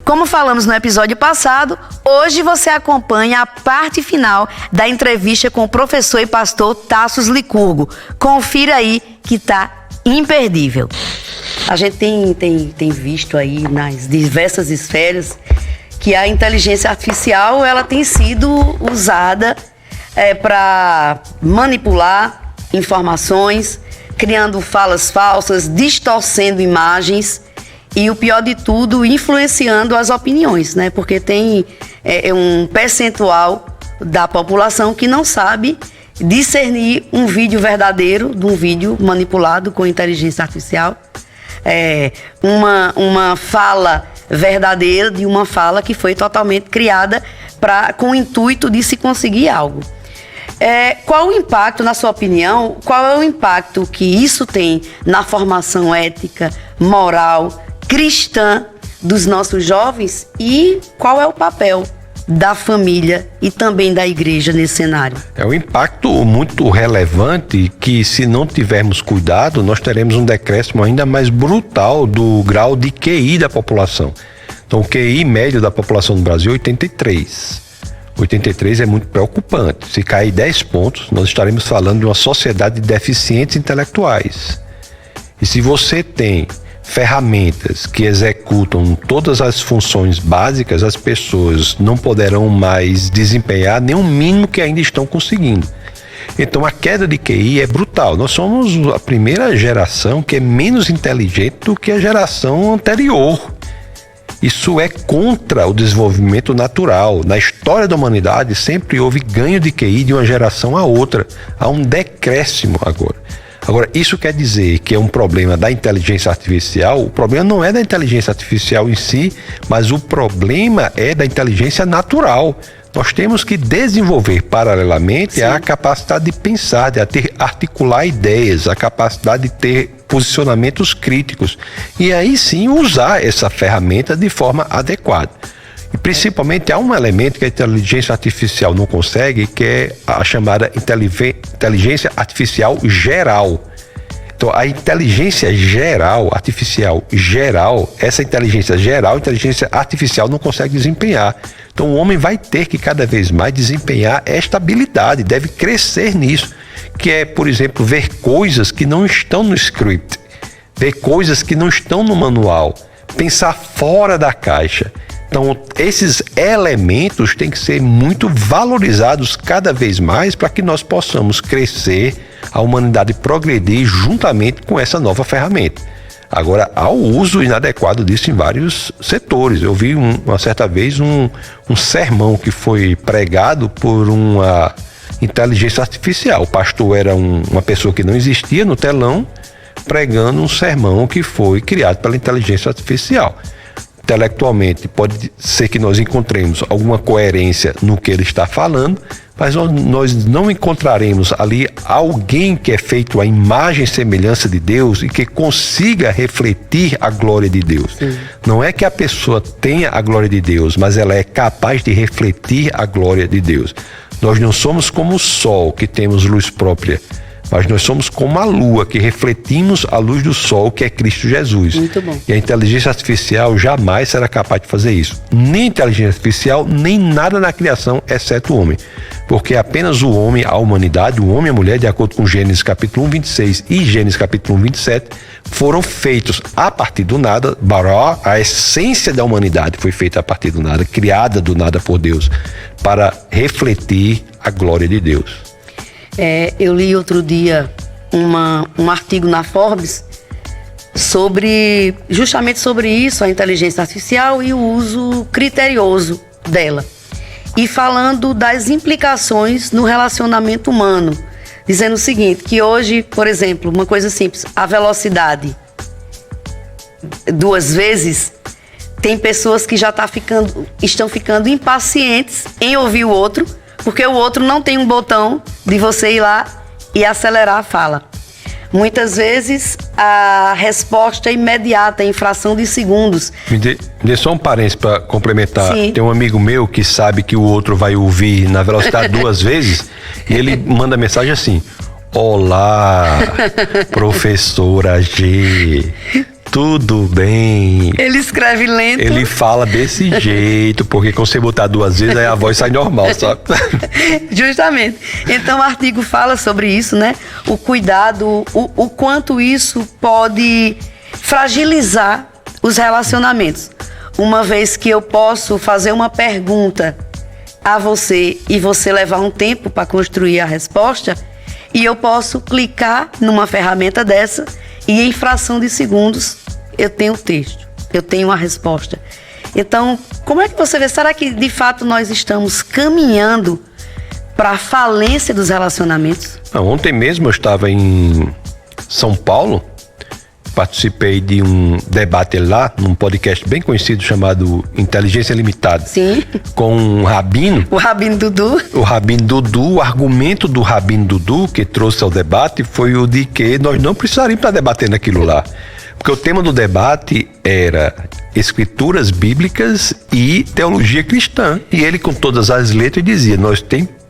Como falamos no episódio passado, hoje você acompanha a parte final da entrevista com o professor e pastor Tassos Licurgo. Confira aí que tá imperdível. A gente tem visto aí nas diversas esferas que a inteligência artificial ela tem sido usada para manipular informações, criando falas falsas, distorcendo imagens e, o pior de tudo, influenciando as opiniões, né? Porque tem um percentual da população que não sabe discernir um vídeo verdadeiro de um vídeo manipulado com inteligência artificial, uma fala verdadeira de uma fala que foi totalmente criada com o intuito de se conseguir algo. Qual o impacto, na sua opinião, qual é o impacto que isso tem na formação ética, moral, cristã dos nossos jovens e qual é o papel da família e também da igreja nesse cenário? É um impacto muito relevante que, se não tivermos cuidado, nós teremos um decréscimo ainda mais brutal do grau de QI da população. Então, o QI médio da população do Brasil é 83. 83 é muito preocupante. Se cair 10 pontos, nós estaremos falando de uma sociedade de deficientes intelectuais. E se você tem ferramentas que executam todas as funções básicas, as pessoas não poderão mais desempenhar nem o mínimo que ainda estão conseguindo. Então a queda de QI é brutal. Nós somos a primeira geração que é menos inteligente do que a geração anterior. Isso é contra o desenvolvimento natural. Na história da humanidade sempre houve ganho de QI de uma geração a outra. Há um decréscimo agora. Agora, isso quer dizer que é um problema da inteligência artificial? O problema não é da inteligência artificial em si, mas o problema é da inteligência natural. Nós temos que desenvolver paralelamente a capacidade de pensar, de articular ideias, a capacidade de ter posicionamentos críticos e aí sim usar essa ferramenta de forma adequada. E principalmente há um elemento que a inteligência artificial não consegue, que é a chamada inteligência artificial geral. Então, a inteligência artificial geral, essa inteligência geral, a inteligência artificial não consegue desempenhar. Então, o homem vai ter que cada vez mais desempenhar esta habilidade, deve crescer nisso, que é, por exemplo, ver coisas que não estão no script, ver coisas que não estão no manual, pensar fora da caixa. Então, esses elementos têm que ser muito valorizados cada vez mais para que nós possamos crescer, a humanidade progredir juntamente com essa nova ferramenta. Agora, há o uso inadequado disso em vários setores. Eu vi uma certa vez um sermão que foi pregado por uma inteligência artificial. O pastor era uma pessoa que não existia no telão, pregando um sermão que foi criado pela inteligência artificial. Intelectualmente, pode ser que nós encontremos alguma coerência no que ele está falando, mas nós não encontraremos ali alguém que é feito à imagem e semelhança de Deus e que consiga refletir a glória de Deus. Sim. Não é que a pessoa tenha a glória de Deus, mas ela é capaz de refletir a glória de Deus. Nós não somos como o sol, que temos luz própria, mas nós somos como a lua, que refletimos a luz do sol, que é Cristo Jesus. Muito bom. E a inteligência artificial jamais será capaz de fazer isso. Nem a inteligência artificial, nem nada na criação, exceto o homem. Porque apenas o homem, a humanidade, o homem e a mulher, de acordo com Gênesis capítulo 1, 26 e Gênesis capítulo 1, 27, foram feitos a partir do nada. Bará, a essência da humanidade foi feita a partir do nada, criada do nada por Deus, para refletir a glória de Deus. Eu li outro dia um artigo na Forbes justamente sobre isso, a inteligência artificial e o uso criterioso dela. E falando das implicações no relacionamento humano, dizendo o seguinte, que hoje, por exemplo, uma coisa simples, a velocidade 2 vezes, tem pessoas que já estão ficando impacientes em ouvir o outro, porque o outro não tem um botão de você ir lá e acelerar a fala. Muitas vezes a resposta é imediata, em fração de segundos. Me dê só um parênteses para complementar. Sim. Tem um amigo meu que sabe que o outro vai ouvir na velocidade 2 vezes e ele manda mensagem assim: olá, professora G. tudo bem. Ele escreve lento. Ele fala desse jeito, porque quando você botar 2 vezes, aí a voz sai normal, sabe? Justamente. Então o artigo fala sobre isso, né? O cuidado, o quanto isso pode fragilizar os relacionamentos. Uma vez que eu posso fazer uma pergunta a você e você levar um tempo para construir a resposta, e eu posso clicar numa ferramenta dessa e em fração de segundos eu tenho o texto, eu tenho a resposta. Então, como é que você vê? Será que de fato nós estamos caminhando para a falência dos relacionamentos? Ontem mesmo eu estava em São Paulo, participei de um debate lá, num podcast bem conhecido chamado Inteligência Limitada. Sim. Com um rabino. O Rabino Dudu. O Rabino Dudu, o argumento do Rabino Dudu que trouxe ao debate foi o de que nós não precisaríamos estar debatendo aquilo lá. Porque o tema do debate era escrituras bíblicas e teologia cristã. E ele, com todas as letras, dizia, nós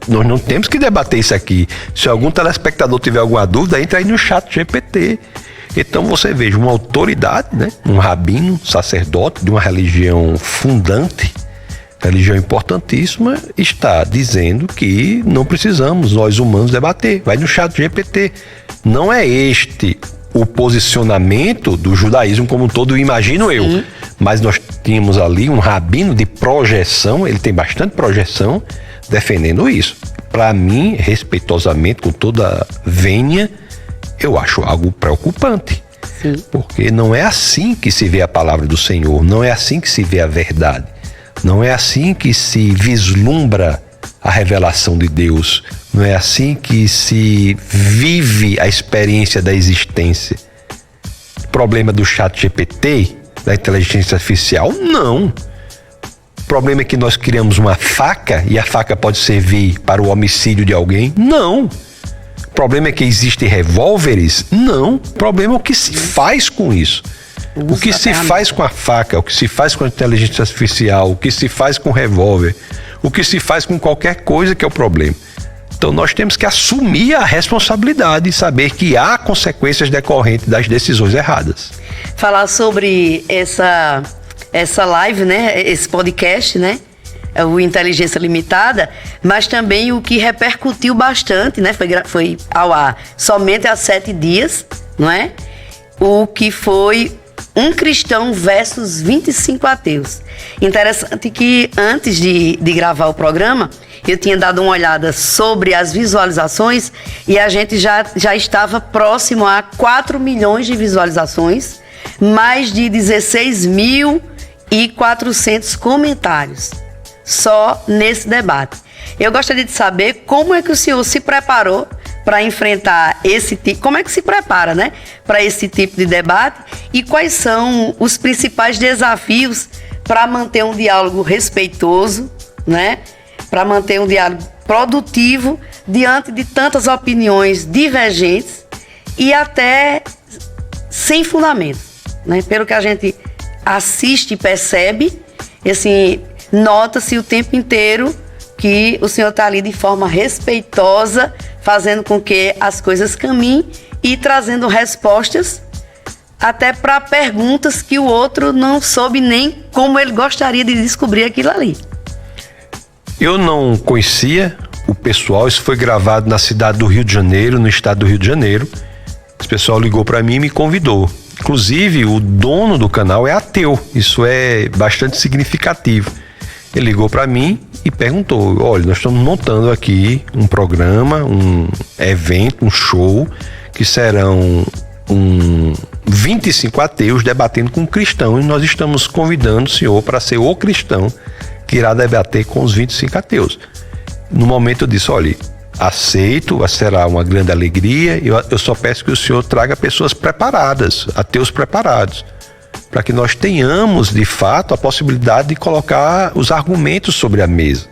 não temos que debater isso aqui. Se algum telespectador tiver alguma dúvida, entra aí no chat GPT. Então você veja, uma autoridade, né? Um rabino, um sacerdote de uma religião fundante, religião importantíssima, está dizendo que não precisamos, nós humanos, debater. Vai no chat GPT. Não é este o posicionamento do judaísmo como um todo, imagino eu. Sim. Mas nós tínhamos ali um rabino de projeção, ele tem bastante projeção, defendendo isso. Para mim, respeitosamente, com toda vênia, eu acho algo preocupante. Sim. Porque não é assim que se vê a palavra do Senhor, não é assim que se vê a verdade, não é assim que se vislumbra a revelação de Deus, não é assim que se vive a experiência da existência. O problema do chat GPT, da inteligência artificial, não. O problema é que nós criamos uma faca e a faca pode servir para o homicídio de alguém? Não. O problema é que existem revólveres? Não. O problema é o que se faz com isso. O que se faz com a faca, o que se faz com a inteligência artificial, o que se faz com o revólver, o que se faz com qualquer coisa que é o problema. Então nós temos que assumir a responsabilidade e saber que há consequências decorrentes das decisões erradas. Falar sobre essa live, né? Esse podcast, né? O Inteligência Limitada, mas também o que repercutiu bastante, né? Foi ao ar somente há 7 dias, não é? O que foi um cristão versus 25 ateus. Interessante que antes de gravar o programa, eu tinha dado uma olhada sobre as visualizações e a gente já estava próximo a 4 milhões de visualizações, mais de 16.400 comentários. Só nesse debate. Eu gostaria de saber como é que o senhor se preparou para enfrentar esse tipo, como é que se prepara, né, para esse tipo de debate e quais são os principais desafios para manter um diálogo respeitoso, né, para manter um diálogo produtivo diante de tantas opiniões divergentes e até sem fundamento, né? Pelo que a gente assiste e percebe, assim, nota-se o tempo inteiro que o senhor está ali de forma respeitosa, fazendo com que as coisas caminhem e trazendo respostas até para perguntas que o outro não soube nem como ele gostaria de descobrir aquilo ali. Eu não conhecia o pessoal, isso foi gravado na cidade do Rio de Janeiro, no estado do Rio de Janeiro. Esse pessoal ligou para mim e me convidou. Inclusive, o dono do canal é ateu, isso é bastante significativo. Ele ligou para mim e perguntou, olha, nós estamos montando aqui um programa, um evento, um show, que serão 25 ateus debatendo com um cristão, e nós estamos convidando o senhor para ser o cristão que irá debater com os 25 ateus. No momento eu disse, olha, aceito, será uma grande alegria, eu só peço que o senhor traga pessoas preparadas, ateus preparados, para que nós tenhamos, de fato, a possibilidade de colocar os argumentos sobre a mesa.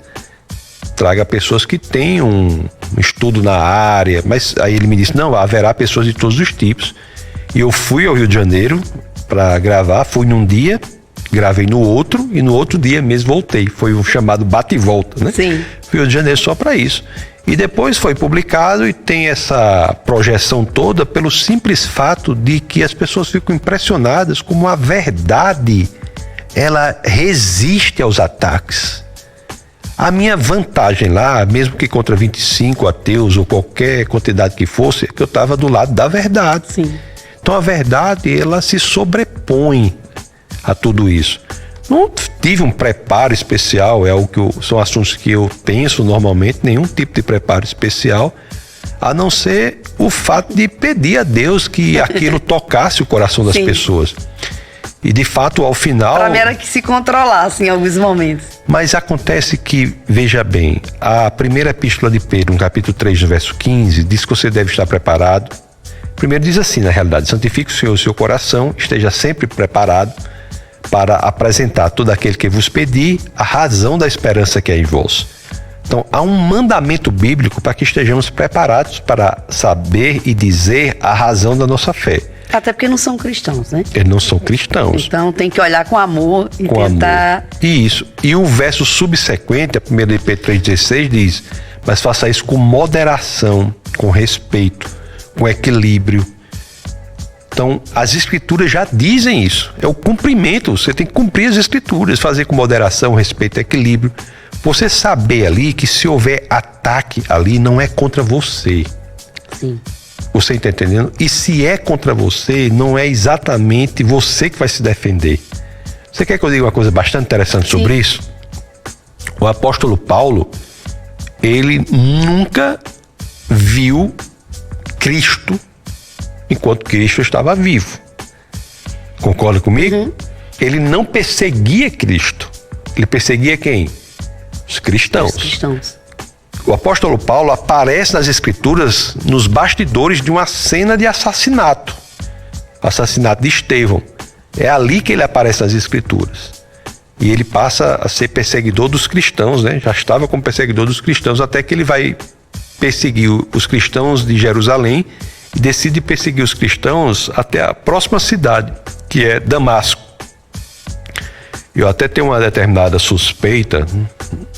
Traga pessoas que tenham um estudo na área, mas aí ele me disse, não, haverá pessoas de todos os tipos. E eu fui ao Rio de Janeiro para gravar, fui num dia, Gravei no outro e no outro dia mesmo voltei. Foi o chamado bate e volta, né? Sim. Fui ao Rio de Janeiro só para isso. E depois foi publicado e tem essa projeção toda pelo simples fato de que as pessoas ficam impressionadas como a verdade, ela resiste aos ataques. A minha vantagem lá, mesmo que contra 25 ateus ou qualquer quantidade que fosse, é que eu estava do lado da verdade. Sim. Então a verdade, ela se sobrepõe a tudo isso. Não tive um preparo especial, são assuntos que eu penso normalmente, nenhum tipo de preparo especial, a não ser o fato de pedir a Deus que aquilo tocasse o coração das pessoas. E de fato, ao final... Para mim era que se controlasse em alguns momentos. Mas acontece que, veja bem, a primeira epístola de Pedro, no capítulo 3, no verso 15, diz que você deve estar preparado. Primeiro diz assim, na realidade: santifique o Senhor o seu coração, esteja sempre preparado para apresentar todo aquele que vos pedir a razão da esperança que é em vós. Então, há um mandamento bíblico para que estejamos preparados para saber e dizer a razão da nossa fé. Até porque não são cristãos, né? Eles não são cristãos. Então tem que olhar com amor e tentar... Amor. Isso. E o verso subsequente, a 1 de Pedro 3,16, diz: mas faça isso com moderação, com respeito, com equilíbrio. Então, as escrituras já dizem isso. É o cumprimento. Você tem que cumprir as escrituras, fazer com moderação, respeito e equilíbrio. Você saber ali que se houver ataque ali, não é contra você. Sim. Você está entendendo? E se é contra você, não é exatamente você que vai se defender. Você quer que eu diga uma coisa bastante interessante sobre isso? O apóstolo Paulo, ele nunca viu Cristo enquanto Cristo estava vivo. Concorda comigo? Uhum. Ele não perseguia Cristo. Ele perseguia quem? Os cristãos. Os cristãos. O apóstolo Paulo aparece nas escrituras nos bastidores de uma cena de assassinato. Assassinato de Estevão. É ali que ele aparece nas escrituras. E ele passa a ser perseguidor dos cristãos, né? Já estava como perseguidor dos cristãos, até que ele vai perseguir os cristãos de Jerusalém e decide perseguir os cristãos até a próxima cidade, que é Damasco. Eu até tenho uma determinada suspeita, não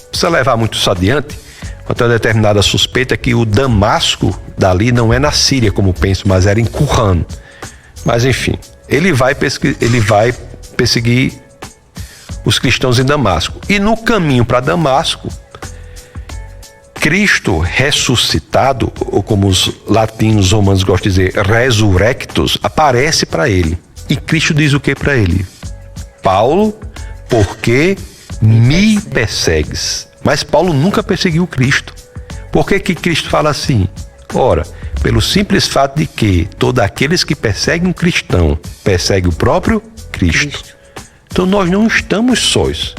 precisa levar muito isso adiante, mas tem uma determinada suspeita que o Damasco dali não é na Síria, como penso, mas era em Qumran. Mas enfim, ele vai perseguir os cristãos em Damasco. E no caminho para Damasco, Cristo ressuscitado, ou como os latinos romanos gostam de dizer, resurrectus, aparece para ele. E Cristo diz o que para ele? Paulo, por que me persegues? Mas Paulo nunca perseguiu Cristo. Por que Cristo fala assim? Ora, pelo simples fato de que todos aqueles que perseguem um cristão perseguem o próprio Cristo. Então nós não estamos sós.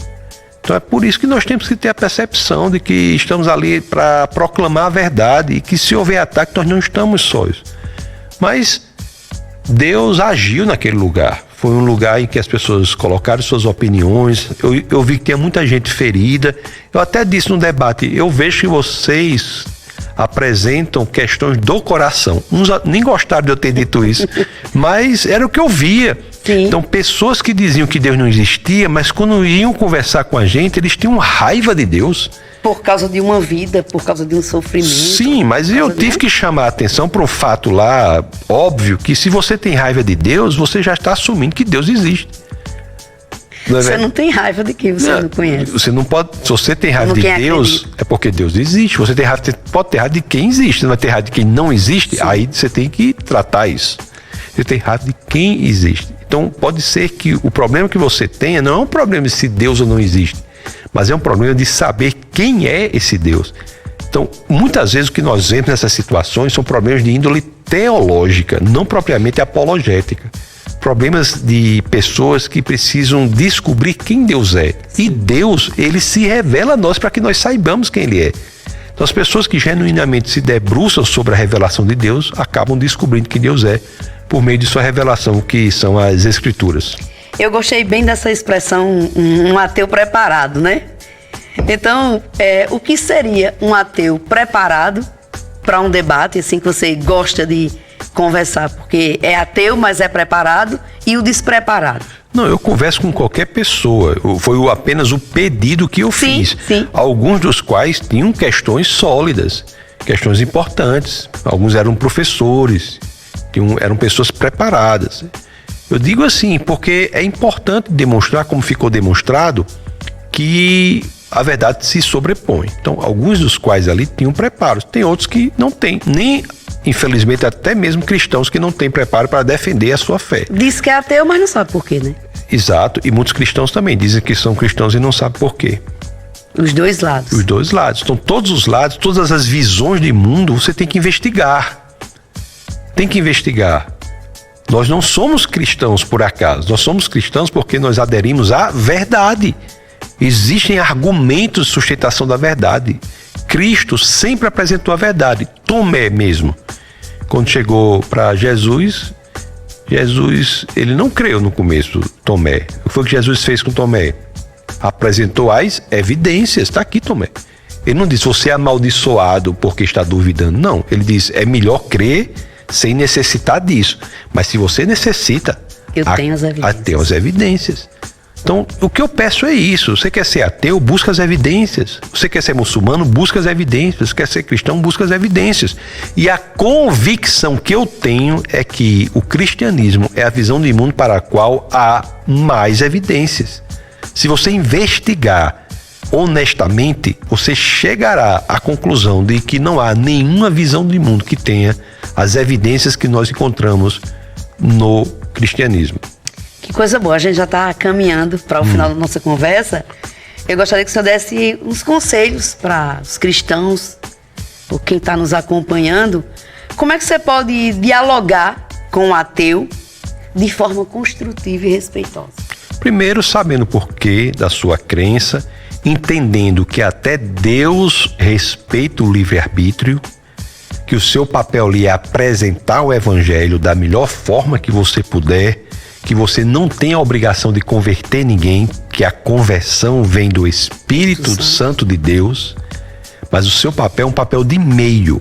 Então é por isso que nós temos que ter a percepção de que estamos ali para proclamar a verdade e que se houver ataque nós não estamos sós. Mas Deus agiu naquele lugar. Foi um lugar em que as pessoas colocaram suas opiniões. Eu vi que tinha muita gente ferida. Eu até disse no debate, eu vejo que vocês apresentam questões do coração. Uns nem gostaram de eu ter dito isso, mas era o que eu via. Sim. Então, pessoas que diziam que Deus não existia, mas quando iam conversar com a gente, eles tinham raiva de Deus. Por causa de uma vida, por causa de um sofrimento. Sim, mas eu tive que chamar a atenção para um fato lá, óbvio, que se você tem raiva de Deus, você já está assumindo que Deus existe. Você não tem raiva de quem você não conhece. Você não pode. Se você tem raiva de Deus, acredita. É porque Deus existe. Você pode ter raiva de quem existe, não vai ter raiva de quem não existe. Sim. Aí você tem que tratar isso. Você tem raiva de quem existe. Então pode ser que o problema que você tenha não é um problema de se Deus ou não existe, mas é um problema de saber quem é esse Deus. Então, muitas vezes o que nós vemos nessas situações são problemas de índole teológica, não propriamente apologética. Problemas de pessoas que precisam descobrir quem Deus é. E Deus, ele se revela a nós para que nós saibamos quem ele é. Então, as pessoas que genuinamente se debruçam sobre a revelação de Deus acabam descobrindo quem Deus é por meio de sua revelação, que são as Escrituras. Eu gostei bem dessa expressão, um ateu preparado, né? Então, o que seria um ateu preparado para um debate, assim, que você gosta de conversar? Porque é ateu, mas é preparado, e o despreparado? Não, eu converso com qualquer pessoa. Foi apenas o pedido que eu fiz. Sim. Alguns dos quais tinham questões sólidas, questões importantes. Alguns eram professores, eram pessoas preparadas. Eu digo assim, porque é importante demonstrar, como ficou demonstrado, que a verdade se sobrepõe. Então, alguns dos quais ali tinham preparo. Tem outros que não têm, nem, infelizmente, até mesmo cristãos que não têm preparo para defender a sua fé. Diz que é ateu, mas não sabe por quê, né? Exato, e muitos cristãos também dizem que são cristãos e não sabem por quê. Os dois lados. Os dois lados. Então, todos os lados, todas as visões de mundo, você tem que investigar. Tem que investigar. Nós não somos cristãos por acaso. Nós somos cristãos porque nós aderimos à verdade. Existem argumentos de sustentação da verdade. Cristo sempre apresentou a verdade. Tomé mesmo. Quando chegou para Jesus, ele não creu no começo, Tomé. O que foi que Jesus fez com Tomé? Apresentou as evidências. Está aqui, Tomé. Ele não disse, você é amaldiçoado porque está duvidando. Não, ele disse, é melhor crer sem necessitar disso. Mas se você necessita, eu tenho as evidências. Tenho as evidências. Então, o que eu peço é isso. Você quer ser ateu, busca as evidências. Você quer ser muçulmano, busca as evidências. Você quer ser cristão, busca as evidências. E a convicção que eu tenho é que o cristianismo é a visão de mundo para a qual há mais evidências. Se você investigar honestamente, você chegará à conclusão de que não há nenhuma visão de mundo que tenha as evidências que nós encontramos no cristianismo. Que coisa boa, a gente já está caminhando para o final da nossa conversa. Eu gostaria que o senhor desse uns conselhos para os cristãos, ou quem está nos acompanhando. Como é que você pode dialogar com o ateu de forma construtiva e respeitosa? Primeiro, sabendo o porquê da sua crença, entendendo que até Deus respeita o livre-arbítrio, que o seu papel ali é apresentar o evangelho da melhor forma que você puder, que você não tem a obrigação de converter ninguém, que a conversão vem do Espírito Santo de Deus, mas o seu papel é um papel de meio,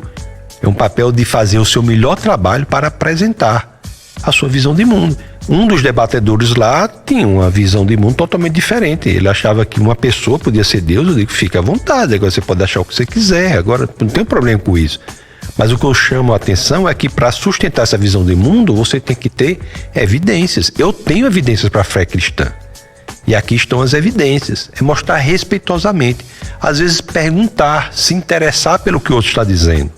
é um papel de fazer o seu melhor trabalho para apresentar a sua visão de mundo. Um dos debatedores lá tinha uma visão de mundo totalmente diferente. Ele achava que uma pessoa podia ser Deus. Eu digo, fica à vontade, agora você pode achar o que você quiser, agora não tem problema com isso. Mas o que eu chamo a atenção é que para sustentar essa visão de mundo, você tem que ter evidências. Eu tenho evidências para a fé cristã. E aqui estão as evidências. É mostrar respeitosamente. Às vezes perguntar, se interessar pelo que o outro está dizendo.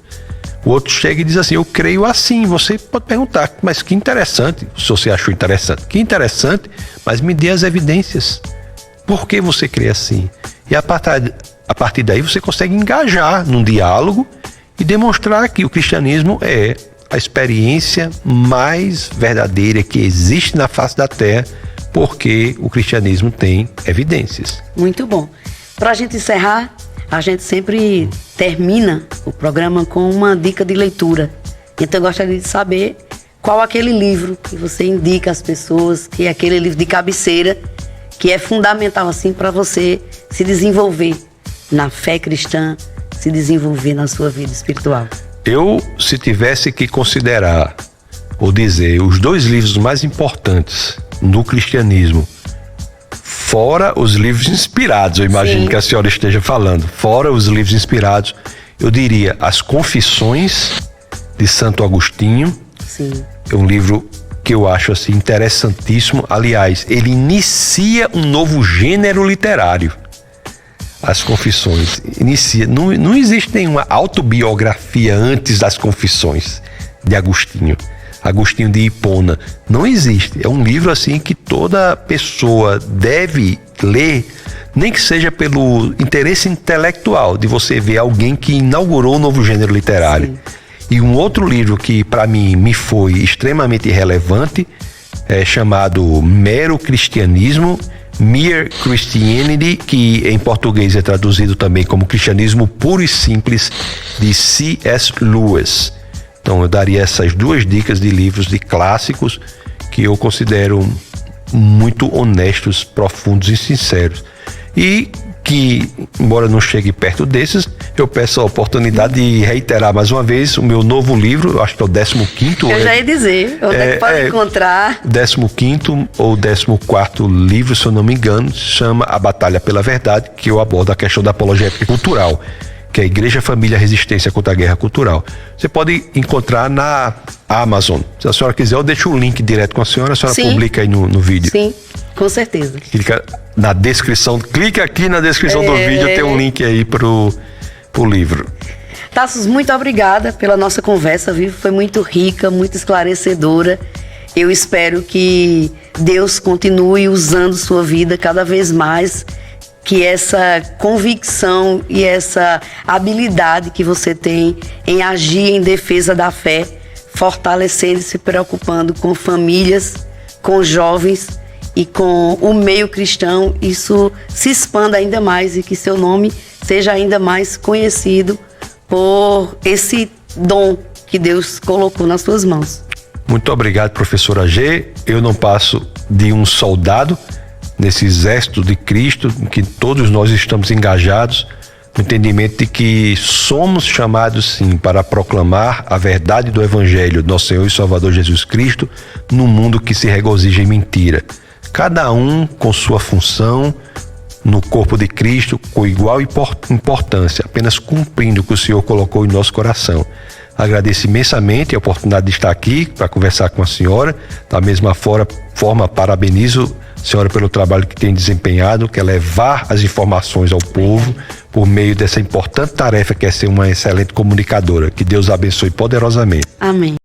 O outro chega e diz assim, eu creio assim. Você pode perguntar, mas que interessante, se você achou interessante. Que interessante, mas me dê as evidências. Por que você crê assim? E a partir daí você consegue engajar num diálogo e demonstrar que o cristianismo é a experiência mais verdadeira que existe na face da terra, porque o cristianismo tem evidências. Muito bom. Para a gente encerrar, a gente sempre termina o programa com uma dica de leitura. Então eu gostaria de saber qual aquele livro que você indica às pessoas, que é aquele livro de cabeceira, que é fundamental assim para você se desenvolver na fé cristã, se desenvolver na sua vida espiritual. Eu, se tivesse que considerar ou dizer os dois livros mais importantes no cristianismo, fora os livros inspirados, eu imagino que a senhora esteja falando, fora os livros inspirados, eu diria As Confissões de Santo Agostinho. Sim. É um livro que eu acho assim interessantíssimo. Aliás, ele inicia um novo gênero literário. As Confissões inicia. Não existe nenhuma autobiografia antes das Confissões de Agostinho. Agostinho de Hipona. Não existe. É um livro assim que toda pessoa deve ler, nem que seja pelo interesse intelectual de você ver alguém que inaugurou um novo gênero literário. Sim. E um outro livro que para mim me foi extremamente relevante é chamado Mero Cristianismo, Mere Christianity, que em português é traduzido também como Cristianismo Puro e Simples, de C.S. Lewis. Então eu daria essas duas dicas de livros de clássicos que eu considero muito honestos, profundos e sinceros. E que, embora não chegue perto desses, eu peço a oportunidade de reiterar mais uma vez o meu novo livro, eu acho que é o 15º. Eu já ia dizer, onde é que pode encontrar? 15º ou 14º livro, se eu não me engano, se chama A Batalha pela Verdade, que eu abordo a questão da apologética cultural, que é a Igreja, Família, Resistência contra a Guerra Cultural. Você pode encontrar na Amazon. Se a senhora quiser, eu deixo o link direto com a senhora publica aí no vídeo. Sim, com certeza. Clica na descrição, clica aqui na descrição do vídeo, tem um link aí pro livro. Tassos, muito obrigada pela nossa conversa, viu? Foi muito rica, muito esclarecedora. Eu espero que Deus continue usando sua vida cada vez mais, que essa convicção e essa habilidade que você tem em agir em defesa da fé, fortalecendo e se preocupando com famílias, com jovens e com o meio cristão, isso se expanda ainda mais e que seu nome seja ainda mais conhecido por esse dom que Deus colocou nas suas mãos. Muito obrigado, professora G. Eu não passo de um soldado nesse exército de Cristo, em que todos nós estamos engajados, no entendimento de que somos chamados sim para proclamar a verdade do Evangelho do nosso Senhor e Salvador Jesus Cristo num mundo que se regozija em mentira. Cada um com sua função no corpo de Cristo, com igual importância, apenas cumprindo o que o Senhor colocou em nosso coração. Agradeço imensamente a oportunidade de estar aqui para conversar com a senhora. Da mesma forma, parabenizo a senhora pelo trabalho que tem desempenhado, que é levar as informações ao povo por meio dessa importante tarefa que é ser uma excelente comunicadora. Que Deus a abençoe poderosamente. Amém.